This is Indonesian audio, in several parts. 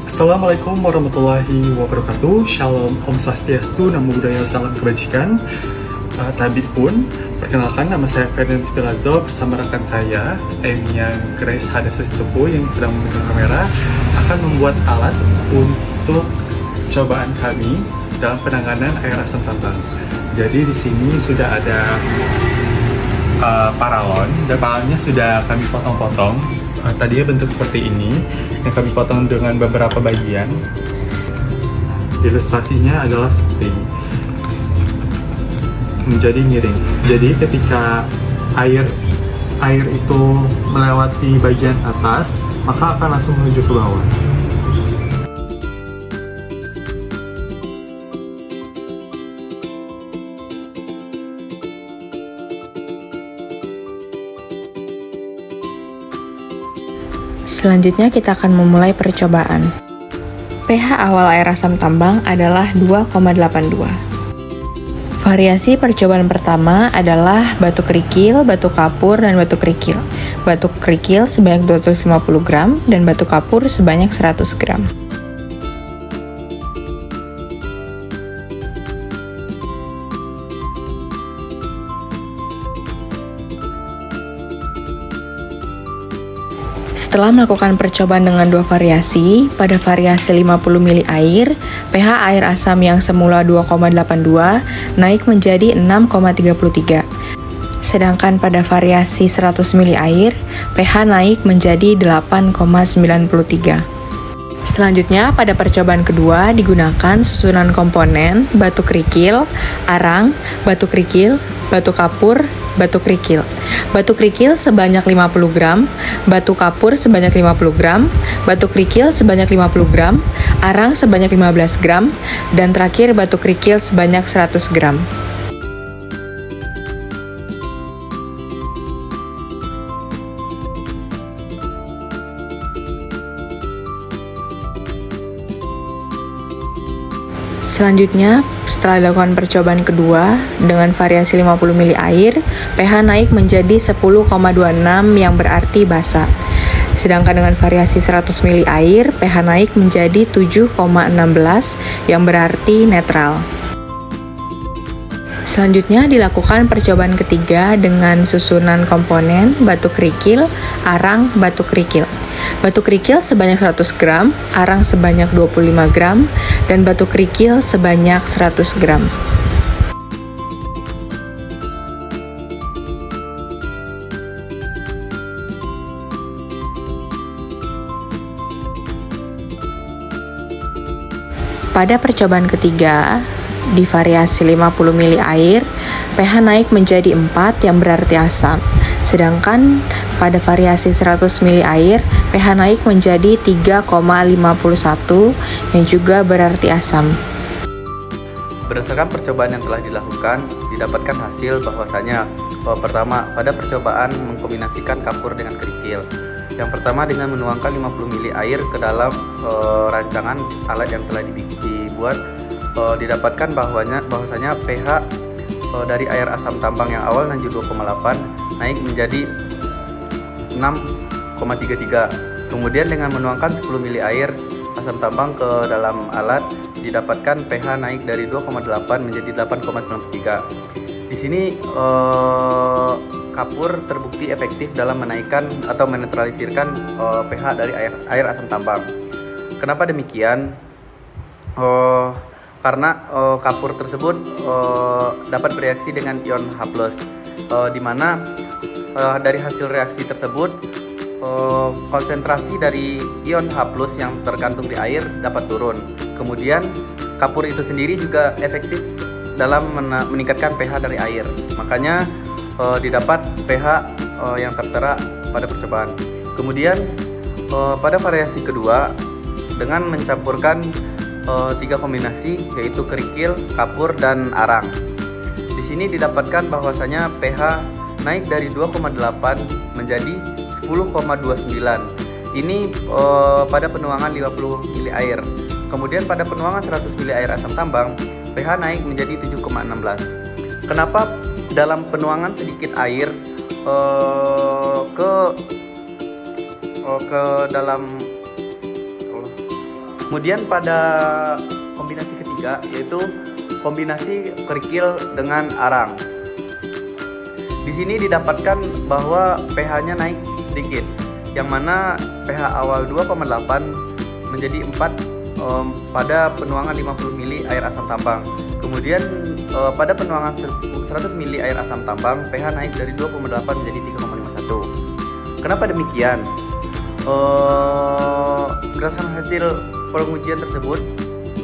Assalamualaikum warahmatullahi wabarakatuh. Shalom, Om Swastiastu, Namo Buddhaya, Salam Kebajikan. Tabib pun, perkenalkan nama saya Ferdinand Filazo bersama rekan saya, yang Grace Hadasestepu yang sedang memegang kamera, akan membuat alat untuk cobaan kami dalam penanganan air asam tambang. Jadi di sini sudah ada paralon, dan paralonnya sudah kami potong-potong. Tadinya bentuk seperti ini, yang kami potong dengan beberapa bagian. Ilustrasinya adalah seperti ini, menjadi miring. Jadi ketika air itu melewati bagian atas, maka akan langsung menuju ke bawah. Selanjutnya kita akan memulai percobaan. pH awal air asam tambang adalah 2,82. Variasi percobaan pertama adalah batu kerikil, batu kapur, dan batu kerikil. Batu kerikil sebanyak 250 gram dan batu kapur sebanyak 100 gram. Setelah melakukan percobaan dengan dua variasi, pada variasi 50 ml air, pH air asam yang semula 2,82 naik menjadi 6,33. Sedangkan pada variasi 100 ml air, pH naik menjadi 8,93. Selanjutnya, pada percobaan kedua digunakan susunan komponen batu kerikil, arang, batu kerikil, batu kapur, batu kerikil. Batu kerikil sebanyak 50 gram, batu kapur sebanyak 50 gram, batu kerikil sebanyak 50 gram, arang sebanyak 15 gram, dan terakhir batu kerikil sebanyak 100 gram. Selanjutnya, setelah dilakukan percobaan kedua dengan variasi 50 ml air, pH naik menjadi 10,26 yang berarti basa. Sedangkan dengan variasi 100 ml air, pH naik menjadi 7,16 yang berarti netral. Selanjutnya dilakukan percobaan ketiga dengan susunan komponen batu kerikil, arang, batu kerikil. Batu kerikil sebanyak 100 gram, arang sebanyak 25 gram, dan batu kerikil sebanyak 100 gram. Pada percobaan ketiga, di variasi 50 ml air, pH naik menjadi 4 yang berarti asam. Sedangkan pada variasi 100 ml air, pH naik menjadi 3,51 yang juga berarti asam. Berdasarkan percobaan yang telah dilakukan, didapatkan hasil bahwasanya pertama, pada percobaan mengkombinasikan kapur dengan kerikil. Yang pertama dengan menuangkan 50 ml air ke dalam rancangan alat yang telah dibuat, didapatkan bahwasanya pH dari air asam tambang yang awal 2,8 naik menjadi 6,33. Kemudian dengan menuangkan 10 ml air asam tambang ke dalam alat, didapatkan pH naik dari 2,8 menjadi 8,93. Di sini kapur terbukti efektif dalam menaikkan atau menetralisirkan pH dari air asam tambang. Kenapa demikian? Karena kapur tersebut dapat bereaksi dengan ion H+, di mana dari hasil reaksi tersebut konsentrasi dari ion H+ yang terkandung di air dapat turun. Kemudian kapur itu sendiri juga efektif dalam meningkatkan pH dari air. Makanya didapat pH yang tertera pada percobaan. Kemudian pada variasi kedua dengan mencampurkan 3 kombinasi, yaitu kerikil, kapur, dan arang. Di sini didapatkan bahwasanya pH naik dari 2,8 menjadi 10,29. Ini pada penuangan 50 ml air. Kemudian pada penuangan 100 ml air asam tambang, pH naik menjadi 7,16. Kenapa dalam penuangan sedikit air ke dalam Kemudian pada kombinasi ketiga yaitu kombinasi kerikil dengan arang. Di sini didapatkan bahwa pH-nya naik sedikit, yang mana pH awal 2,8 menjadi 4 pada penuangan 50 ml air asam tambang. Kemudian pada penuangan 100 ml air asam tambang, pH naik dari 2,8 menjadi 3,51. Kenapa demikian? Berdasarkan hasil pengujian tersebut,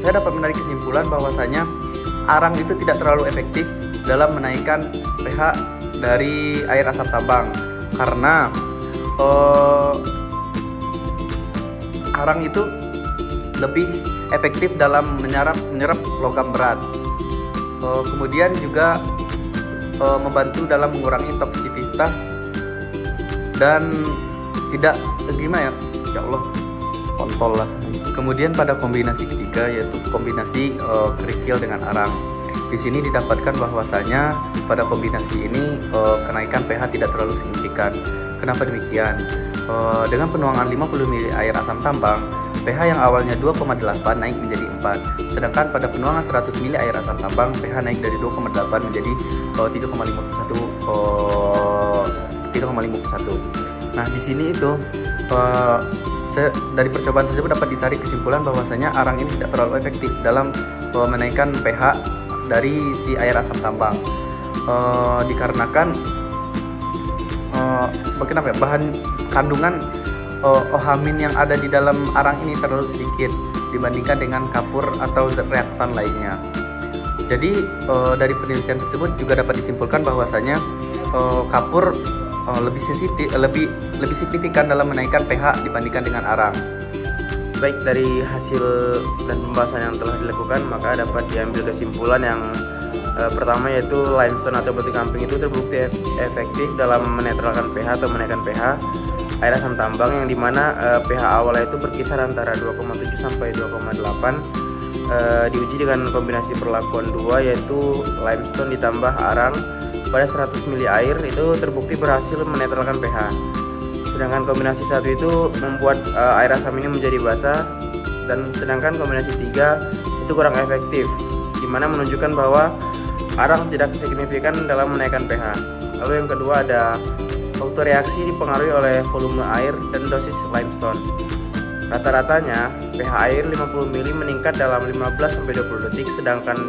saya dapat menarik kesimpulan bahwasanya arang itu tidak terlalu efektif dalam menaikkan pH dari air asam tambang, karena arang itu lebih efektif dalam menyerap logam berat. Kemudian juga membantu dalam mengurangi toksisitas dan tidak gimana ya Allah kontol lah. Kemudian pada kombinasi ketiga yaitu kombinasi kerikil dengan arang. Di sini didapatkan bahwasanya pada kombinasi ini kenaikan pH tidak terlalu signifikan. Kenapa demikian? Dengan penuangan 50 ml air asam tambang, pH yang awalnya 2,8 naik menjadi 4. Sedangkan pada penuangan 100 ml air asam tambang, pH naik dari 2,8 menjadi 3,51. Nah, di sini itu dari percobaan tersebut dapat ditarik kesimpulan bahwasanya arang ini tidak terlalu efektif dalam menaikkan pH dari si air asam tambang, dikarenakan bahan kandungan ohamin yang ada di dalam arang ini terlalu sedikit dibandingkan dengan kapur atau zat reaktan lainnya. Jadi dari penelitian tersebut juga dapat disimpulkan bahwasanya kapur lebih signifikan dalam menaikkan pH dibandingkan dengan arang. Baik, dari hasil dan pembahasan yang telah dilakukan, maka dapat diambil kesimpulan yang pertama, yaitu limestone atau batu gamping itu terbukti efektif dalam menetralkan pH atau menaikkan pH air asam tambang, yang dimana pH awalnya itu berkisar antara 2,7 sampai 2,8. Diuji dengan kombinasi perlakuan 2, yaitu limestone ditambah arang pada 100 ml air, itu terbukti berhasil menetralkan pH. Sedangkan kombinasi 1 itu membuat air asam ini menjadi basah, dan sedangkan kombinasi 3 itu kurang efektif, dimana menunjukkan bahwa arang tidak signifikan dalam menaikkan pH. Lalu yang kedua ada autoreaksi dipengaruhi oleh volume air dan dosis limestone. Rata-ratanya pH air 50 ml meningkat dalam 15-20 detik, sedangkan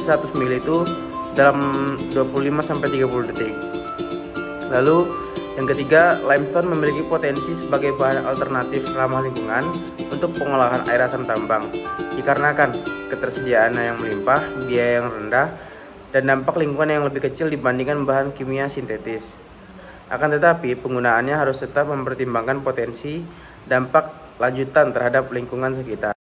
100 ml itu dalam 25-30 detik. Lalu yang ketiga, limestone memiliki potensi sebagai bahan alternatif ramah lingkungan untuk pengolahan air asam tambang, dikarenakan ketersediaannya yang melimpah, biaya yang rendah, dan dampak lingkungan yang lebih kecil dibandingkan bahan kimia sintetis. Akan tetapi, penggunaannya harus tetap mempertimbangkan potensi dampak lanjutan terhadap lingkungan sekitar.